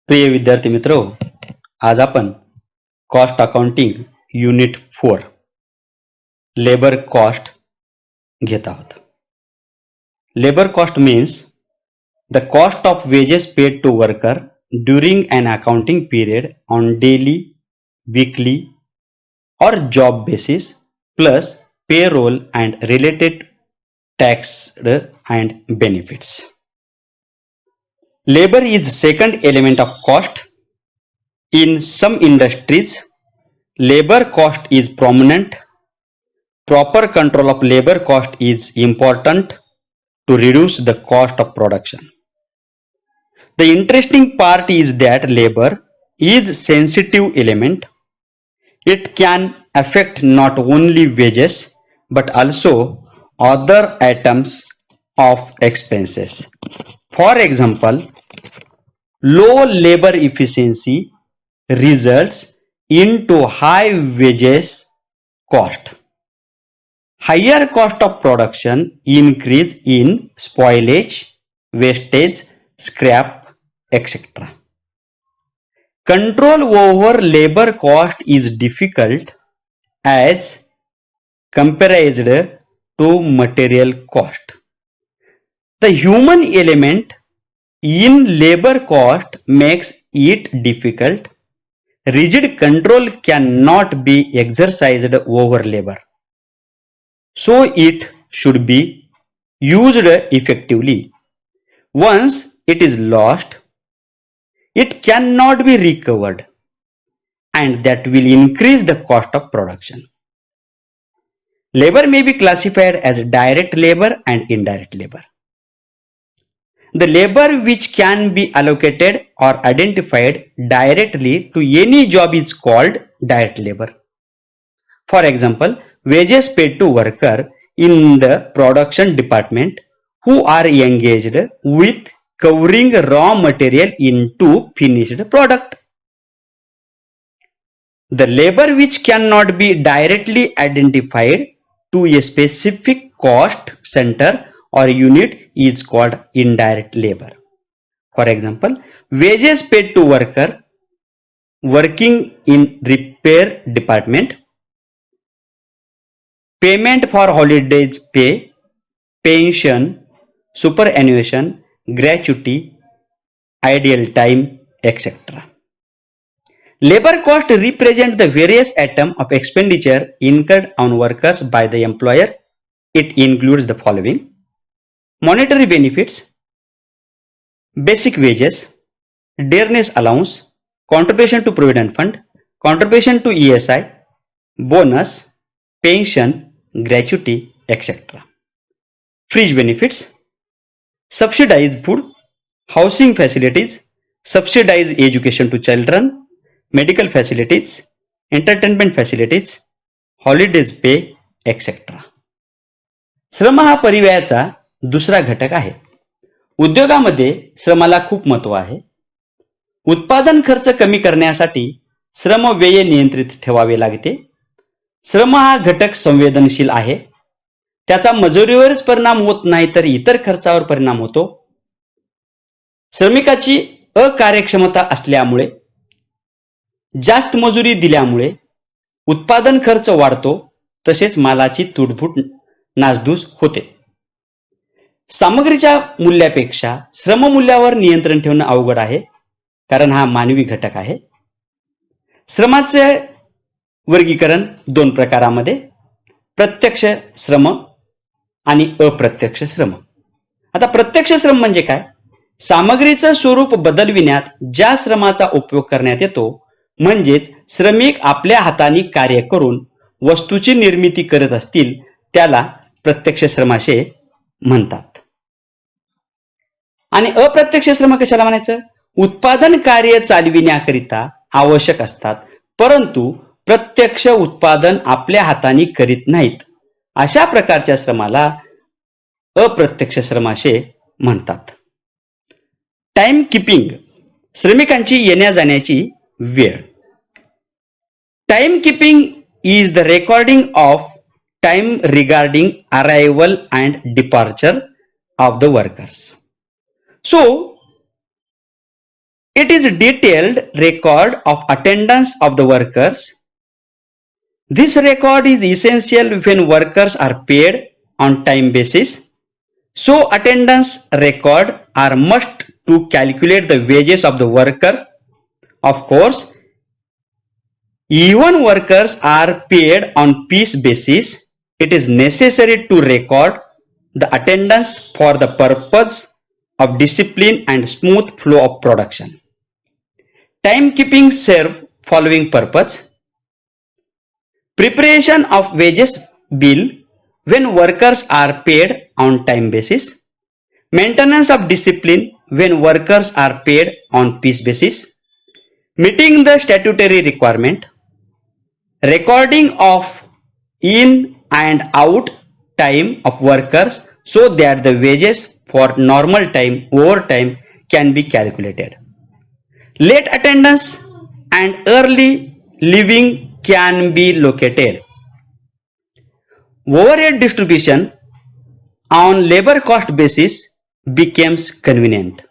प्रिय विद्यार्थी मित्रो, आज आपण cost accounting unit 4 labour cost घेत आहोत. Labour cost means the cost of wages paid to worker during an accounting period on daily, weekly or job basis plus payroll and related tax and benefits. Labor is second element of cost. In some industries, labor cost is prominent. Proper control of labor cost is important to reduce the cost of production. The interesting part is that labor is a sensitive element. It can affect not only wages but also other items of expenses. For example, low labor efficiency results into high wages cost. Higher cost of production increase in spoilage, wastage, scrap, etc. Control over labor cost is difficult as compared to material cost. The human element in labor cost makes it difficult. Rigid control cannot be exercised over labor, so it should be used effectively. Once it is lost, it cannot be recovered, and that will increase the cost of production. Labor may be classified as direct labor and indirect labor. The labor which can be allocated or identified directly to any job is called direct labor. For example, wages paid to worker in the production department who are engaged with covering raw material into finished product. The labor which cannot be directly identified to a specific cost center or unit is called indirect labor. For example, wages paid to worker working in repair department, payment for holidays pay, pension, superannuation, gratuity, ideal time, etc. Labor cost represent the various items of expenditure incurred on workers by the employer. It includes the following: monetary benefits, basic wages, dearness allowance, contribution to provident fund, contribution to ESI, bonus, pension, gratuity, etc. Fringe benefits, subsidized food, housing facilities, subsidized education to children, medical facilities, entertainment facilities, holidays pay, etc. श्रम हा परिव्ययाचा दुसरा घटक आहे. उद्योगामध्ये श्रमाला खूप महत्व आहे. उत्पादन खर्च कमी करण्यासाठी श्रम व्यय नियंत्रित ठेवावे लागते. श्रम हा घटक संवेदनशील आहे. त्याचा मजुरीवरच परिणाम होत नाही तर इतर खर्चावर परिणाम होतो. श्रमिकाची अकार्यक्षमता असल्यामुळे जास्त मजुरी दिल्यामुळे उत्पादन खर्च वाढतो, तसेच मालाची तुटफूट नासधूस होते. सामग्रीच्या मूल्यापेक्षा श्रम मूल्यावर नियंत्रण ठेवणे अवघड आहे, कारण हा मानवी घटक आहे. श्रमाचे वर्गीकरण दोन प्रकारामध्ये: प्रत्यक्ष श्रम आणि अप्रत्यक्ष श्रम. आता प्रत्यक्ष श्रम म्हणजे काय? सामग्रीचं स्वरूप बदलविण्यात ज्या श्रमाचा उपयोग करण्यात येतो, म्हणजेच श्रमिक आपल्या हाताने कार्य करून वस्तूची निर्मिती करत असतील, त्याला प्रत्यक्ष श्रम असे म्हणतात. आणि अप्रत्यक्ष श्रम कशाला म्हणायचं? उत्पादन कार्य चालविण्याकरिता आवश्यक असतात, परंतु प्रत्यक्ष उत्पादन आपल्या हाताने करीत नाहीत, अशा प्रकारच्या श्रमाला अप्रत्यक्ष श्रम असे म्हणतात. टाइम किपिंग, श्रमिकांची येण्या जाण्याची वेळ. Time keeping is the recording of time regarding arrival and departure of the workers. So, It is a detailed record of attendance of the workers. This record is essential when workers are paid on time basis. So attendance record are must to calculate the wages of the worker. Of course, even workers are paid on piece basis. It is necessary to record the attendance for the purpose of discipline and smooth flow of production. Timekeeping serve following purpose. Preparation of wages bill when workers are paid on time basis. Maintenance of discipline when workers are paid on piece basis. Meeting the statutory requirement. Recording of in and out time of workers so that the wages for normal time, overtime can be calculated. Late attendance and early leaving can be located. Overhead distribution on labor cost basis becomes convenient.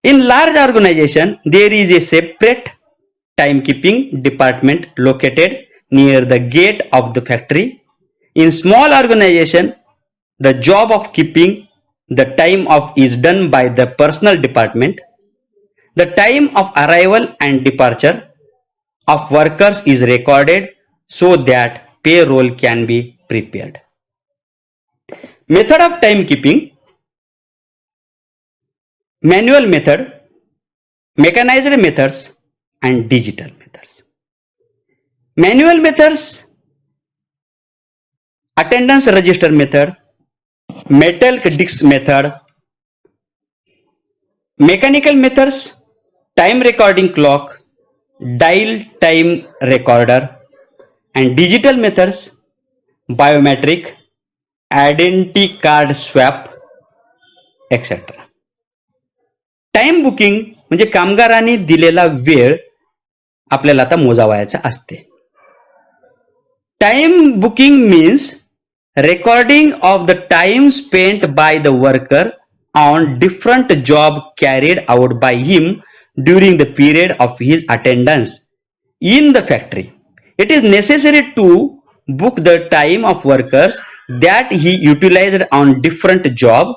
In large organization, there is a separate timekeeping department located near the gate of the factory. In small organization, the job of keeping the time of is done by the personal department. The time of arrival and departure of workers is recorded so that payroll can be prepared. Method of timekeeping: manual method, mechanized methods, and digital methods. Manual methods: attendance register method, metal disc method. Mechanical methods: time recording clock, dial time recorder, and digital methods: biometric, identity card swap, etc. Time booking म्हणजे कामगारांनी दिलेला वेळ आपल्याला आता मोजावयाचा असते. Time booking means recording of the time spent by the worker on different job carried out by him during the period of his attendance in the factory. It is necessary to book the time of workers that he utilized on different job.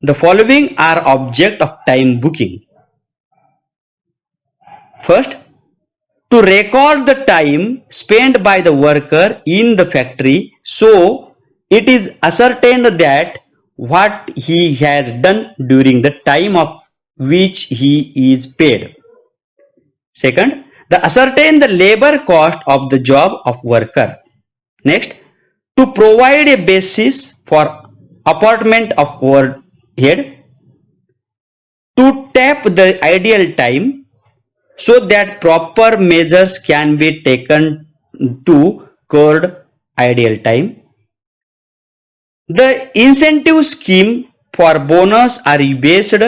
The following are object of time booking. First, to record the time spent by the worker in the factory so it is ascertained that what he has done during the time of which he is paid. Second, the ascertain the labor cost of the job of worker. Next, to provide a basis for apportionment of overhead. To tap the ideal time so that proper measures can be taken to curb ideal time. The incentive scheme for bonus are based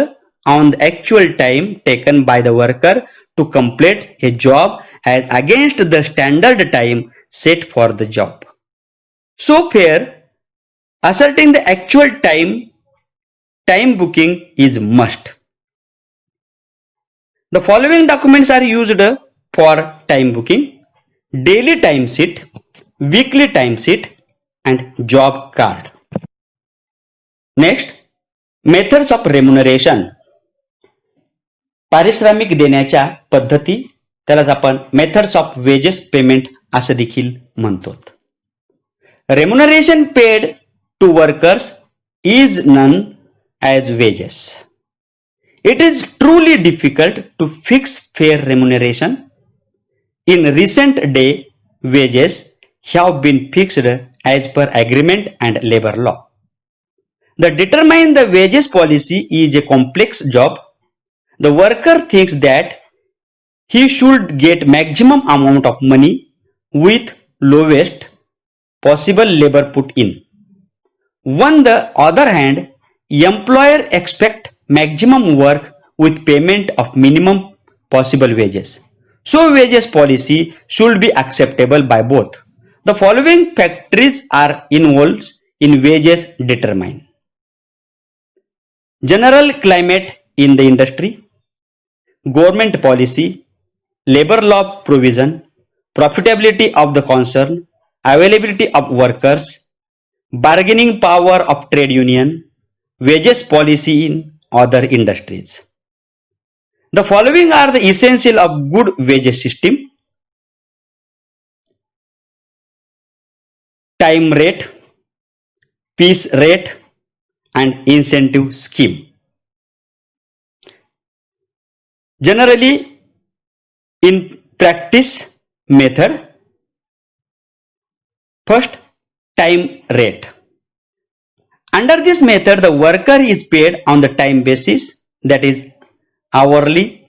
on the actual time taken by the worker to complete a job as against the standard time set for the job. So here, asserting the actual time booking is must. The following documents are used for time booking: daily time sheet, weekly time sheet, and job card. Next, methods of remuneration. पारिश्रमिक देण्याच्या पद्धती, त्यालाच आपण methods of wages payment असं देखील म्हणतो. Remuneration paid to workers is known as wages. It is truly difficult to fix fair remuneration. In recent day, wages have been fixed as per agreement and labor law. The determine the wages policy is a complex job. The worker thinks that he should get maximum amount of money with lowest possible labor put in. On the other hand, employer expect maximum work with payment of minimum possible wages. So wages policy should be acceptable by both. The following factors are involved in wages determine: general climate in the industry, government policy, labor law provision, profitability of the concern, availability of workers, bargaining power of trade union, wages policy in other industries. The following are the essential of good wages system: time rate, piece rate, and incentive scheme. Generally, in practice method, first, time rate. Under this method, the worker is paid on the time basis, that is hourly,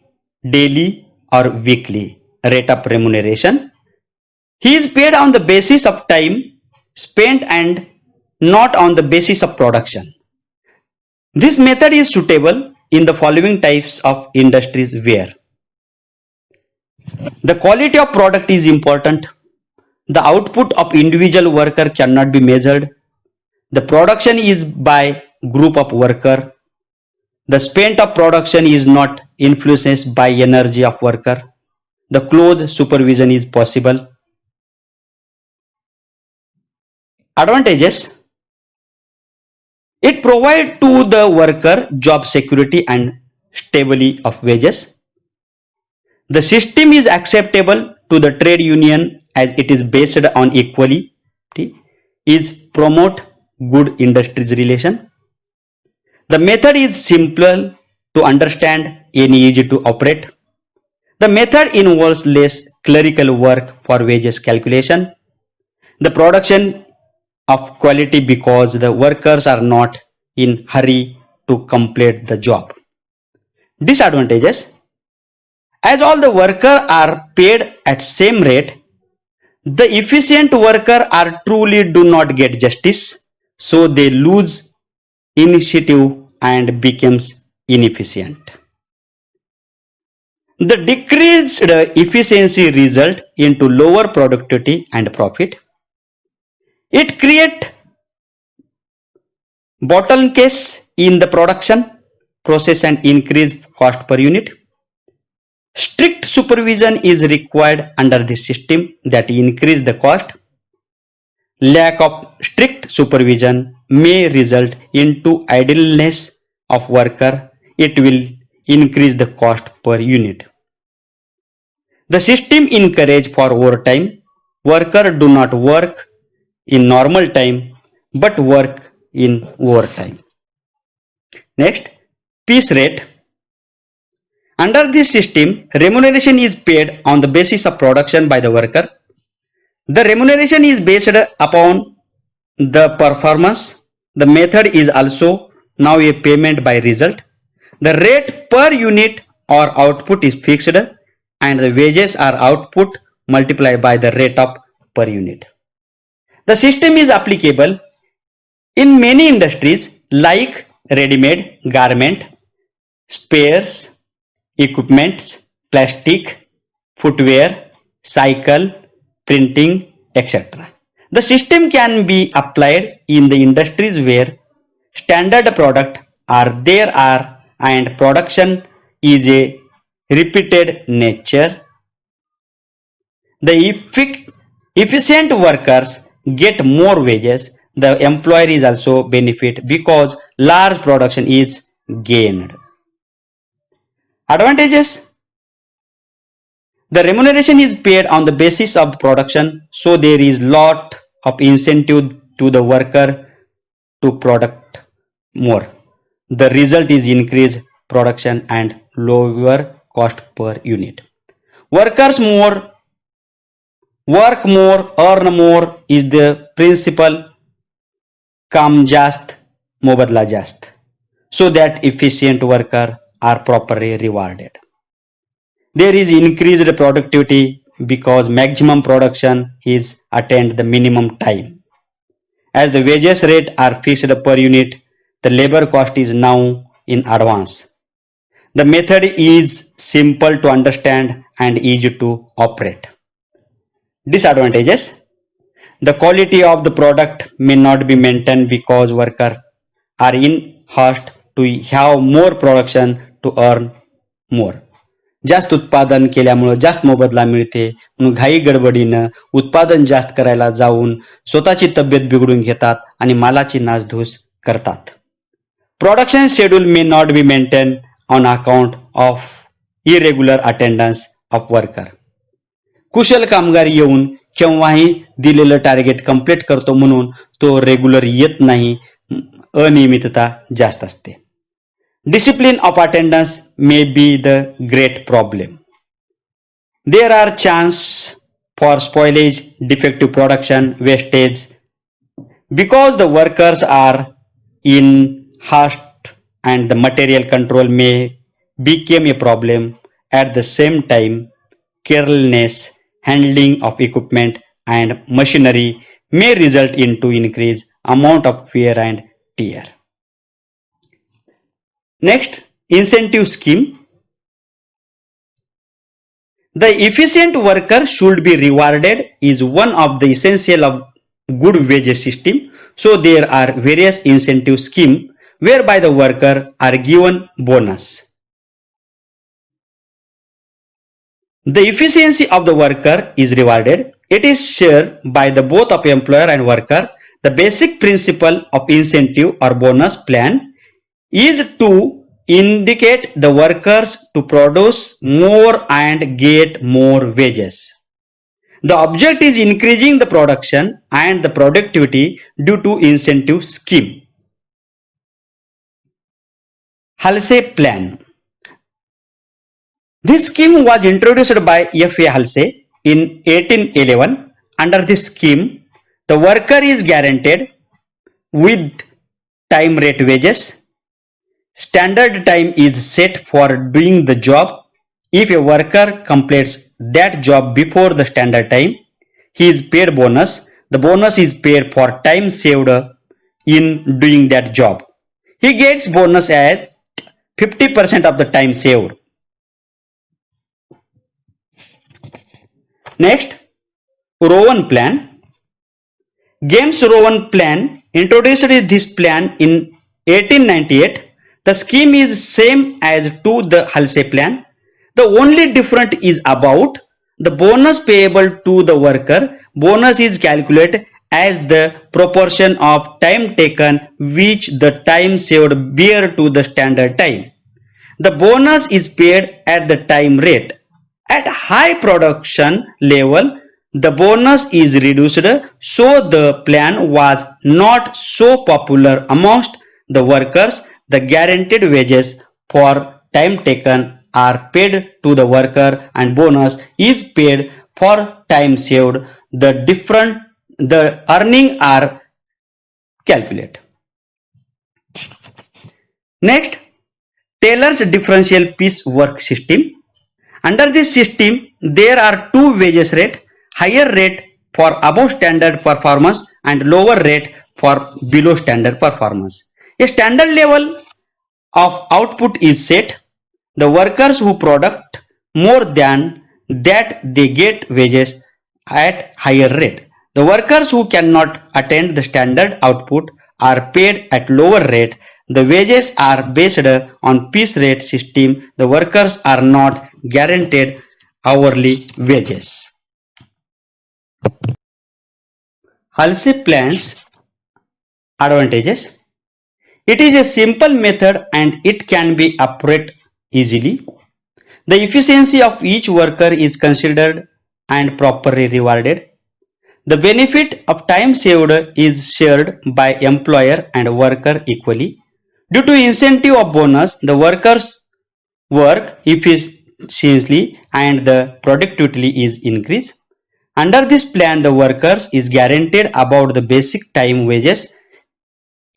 daily, or weekly rate of remuneration. He is paid on the basis of time spent and not on the basis of production. This method is suitable in the following types of industries where the quality of product is important, the output of individual worker cannot be measured, the production is by group of worker, the spent of production is not influenced by energy of worker, the close supervision is possible. Advantages: it provides to the worker job security and stability of wages. The system is acceptable to the trade union as it is based on equality, is promote good industries relation. The method is simple to understand and easy to operate. The method involves less clerical work for wages calculation. The production of quality because the workers are not in hurry to complete the job. Disadvantages: as all the workers are paid at same rate, the efficient workers are truly do not get justice, so they lose initiative and becomes inefficient. The decreased efficiency result into lower productivity and profit. It creates bottlenecks in the production process and increase cost per unit. Strict supervision is required under this system that increase the cost. Lack of strict supervision may result into idleness of worker. It will increase the cost per unit. The system encourage for overtime. Workers do not work in normal time but work in overtime. Next, piece rate. Under this system, remuneration is paid on the basis of production by the worker. The remuneration is based upon the performance. The method is also now a payment by result. The rate per unit or output is fixed and the wages are output multiplied by the rate of per unit. The system is applicable in many industries like ready-made, garment, spares, equipments, plastic, footwear, cycle, printing, etc. The system can be applied in the industries where standard product are there are and production is a repeated nature. The efficient workers get more wages. The employer is also benefit because large production is gained. Advantages: the remuneration is paid on the basis of the production, so there is lot of incentive to the worker to product more. The result is increased production and lower cost per unit. Workers more, work more, earn more is the principle. काम जास्त मोबदला जास्त, so that efficient workers are properly rewarded. There is increased productivity because maximum production is attained the minimum time. As the wages rate are fixed per unit, the labor cost is now in advance. The method is simple to understand and easy to operate. Disadvantages: the quality of the product may not be maintained because workers are in haste to have more production to earn more. जास्त उत्पादन केल्यामुळे जास्त मोबदला मिळते म्हणून घाई गडबडीनं उत्पादन जास्त करायला जाऊन स्वतःची तब्येत बिघडून घेतात आणि मालाची नासधूस करतात. Production schedule may not be maintain on account of irregular attendance of worker. कुशल कामगार येऊन केव्हाही दिलेलं टार्गेट कंप्लीट करतो म्हणून तो रेग्युलर येत नाही, अनियमितता जास्त असते. Discipline of attendance may be the great problem. There are chance for spoilage, defective production, wastage. Because the workers are in haste and the material control may become a problem. At the same time, carelessness, handling of equipment and machinery may result into increased amount of wear and tear. Next, incentive scheme. The efficient worker should be rewarded is one of the essential of good wages system. So there are various incentive scheme whereby the worker are given bonus. The efficiency of the worker is rewarded. It is shared by the both of employer and worker. The basic principle of incentive or bonus plan is to indicate the workers to produce more and get more wages. The object is increasing the production and the productivity due to incentive scheme. Halsey Plan. This scheme was introduced by F.A. Halsey in 1811. Under this scheme, the worker is guaranteed with time rate wages. Standard time is set for doing the job. If a worker completes that job before the standard time, he is paid bonus. The bonus is paid for time saved in doing that job. He gets bonus as 50% of the time saved. Next, Rowan Plan. James Rowan Plan introduced this plan in 1898. The scheme is same as to the Halsey Plan. The only difference is about the bonus payable to the worker. Bonus is calculated as the proportion of time taken which the time saved bear to the standard time. The bonus is paid at the time rate. At high production level, the bonus is reduced, so the plan was not so popular amongst the workers. The guaranteed wages for time taken are paid to the worker and bonus is paid for time saved. The earning are calculated. Next, Taylor's differential piece work system. Under this system, there are two wages rate, higher rate for above standard performance and lower rate for below standard performance. A standard level of output is set. The workers who product more than that they get wages at higher rate. The workers who cannot attain the standard output are paid at lower rate. The wages are based on piece rate system. The workers are not guaranteed hourly wages. Halsey Plan's advantages. It is a simple method and it can be operated easily. The efficiency of each worker is considered and properly rewarded. The benefit of time saved is shared by employer and worker equally. Due to incentive of bonus, the workers work efficiently and the productivity is increased. Under this plan, the workers is guaranteed about the basic time wages.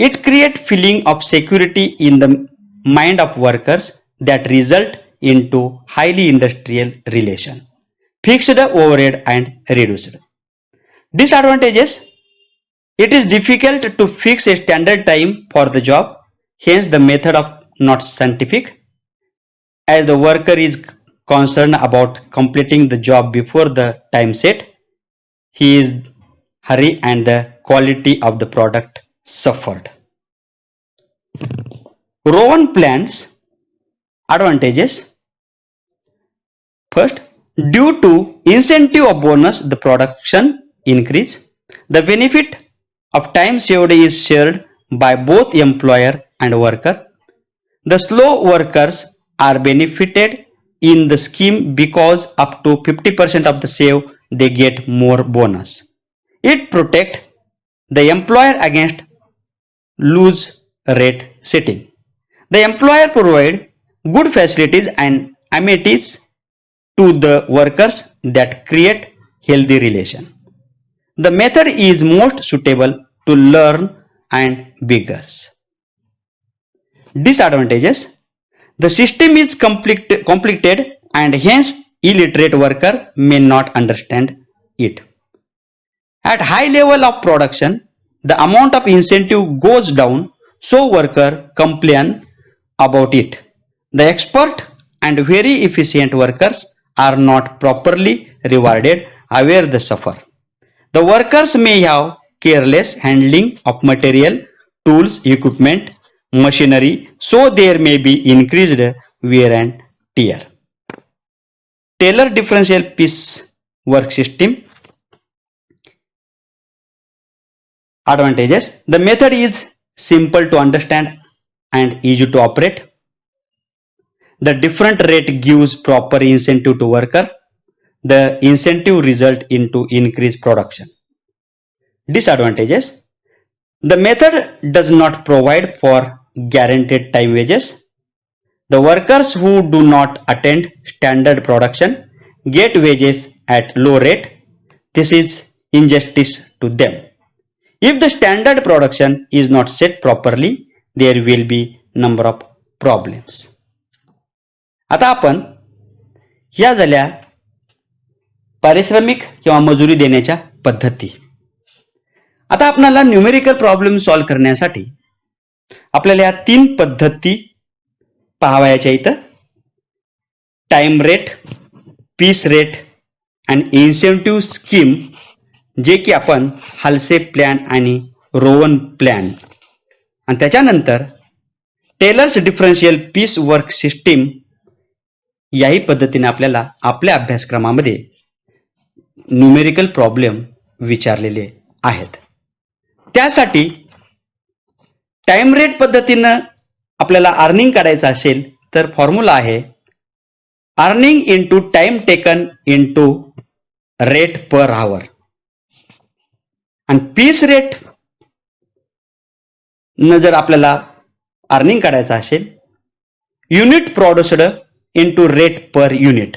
It creates feeling of security in the mind of workers that result into highly industrial relation, fixed overhead and reduced. Disadvantages. It is difficult to fix a standard time for the job, hence the method of not scientific, as the worker is concerned about completing the job before the time set. He is hurry and the quality of the product suffered. Rowan plans Advantages. First, due to incentive of bonus, the production increase. The benefit of time saved is shared by both employer and worker. The slow workers are benefited in the scheme because up to 50% of the save they get more bonus. It protects the employer against loose rate setting. The employer provide good facilities and amenities to the workers that create healthy relation. The method is most suitable to learn and beginners. Disadvantages. The system is complicated and hence illiterate worker may not understand it. At high level of production, the amount of incentive goes down, so worker complain about it. The expert and very efficient workers are not properly rewarded, where they suffer. The workers may have careless handling of material, tools, equipment, machinery, so there may be increased wear and tear. Taylor differential piece work system. Advantages. The method is simple to understand and easy to operate. The different rate gives proper incentive to worker. The incentive result into increased production. Disadvantages. The method does not provide for guaranteed time wages. The workers who do not attend standard production get wages at low rate. This is injustice to them. If the standard production is not set properly, there will be number of problems. आता आपण ह्या झाल्या पारिश्रमिक किंवा मजुरी देण्याच्या पद्धती. आता आपल्याला न्यूमेरिकल प्रॉब्लेम सॉल्व्ह करण्यासाठी आपल्याला या 3 पद्धती पाहावयाच्या इथं. टाइम रेट, पीस रेट आणि इन्सेंटिव्ह स्कीम, जे की आपण हाल्से प्लॅन आणि रोवन प्लॅन, आणि त्याच्यानंतर Taylor's differential piece work system, याही पद्धतीने आपल्याला आपल्या अभ्यासक्रमामध्ये न्यूमेरिकल प्रॉब्लेम विचारलेले आहेत. त्यासाठी टाइम रेट पद्धतीनं आपल्याला अर्निंग काढायचं असेल तर फॉर्म्युला आहे earning into time taken into rate per hour. आणि पीस रेट न जर आपल्याला अर्निंग काढायचं असेल unit produced into rate per unit.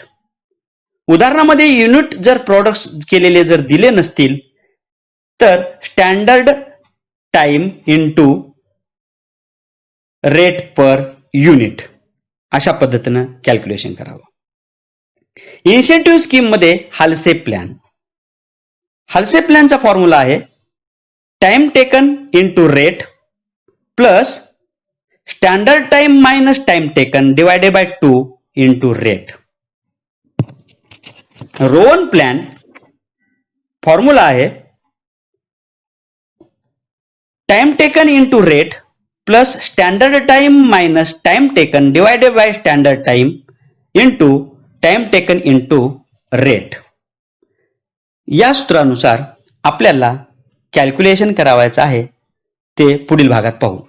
उदाहरणामध्ये युनिट जर प्रोडक्ट्स केलेले जर दिले नसतील तर standard time into rate per unit अशा पद्धतीनं कॅल्क्युलेशन करावं. इन्सेंटिव्ह स्कीम मध्ये हाल्से प्लॅन. हाल्से प्लॅनचा फॉर्म्युला आहे time taken into rate plus standard time minus time taken divided by 2 into rate. Rowan plan formula आहे time taken into rate plus standard time minus time taken divided by standard time into time taken into rate. या सूत्रानुसार आपल्याला calculation करावायचं आहे ते पुढील भागात पाहू.